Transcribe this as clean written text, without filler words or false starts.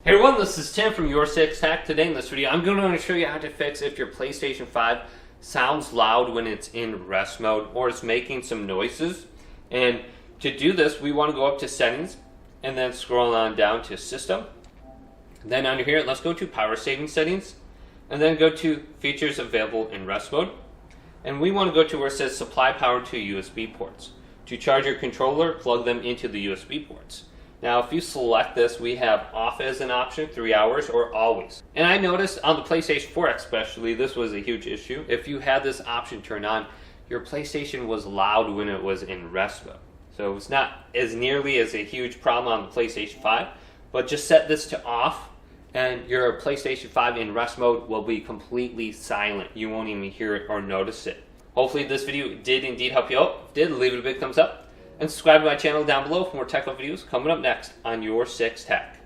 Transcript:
Hey everyone, this is Tim from YourSixTech. Today in this video, I'm going to show you how to fix if your PlayStation 5 sounds loud when it's in rest mode or it's making some noises. And to do this, we want to go up to Settings and then scroll on down to System. Then under here, let's go to Power Saving Settings and then go to Features Available in Rest Mode. And we want to go to where it says Supply Power to USB ports. To charge your controller, plug them into the USB ports. Now, if you select this, we have off as an option, 3 hours, or always. And I noticed on the PlayStation 4 especially, this was a huge issue. If you had this option turned on, your PlayStation was loud when it was in rest mode. So it's not as nearly as a huge problem on the PlayStation 5, but just set this to off, and your PlayStation 5 in rest mode will be completely silent. You won't even hear it or notice it. Hopefully this video did indeed help you out. If it did, leave it a big thumbs up. And subscribe to my channel down below for more technical videos coming up next on YourSixTech.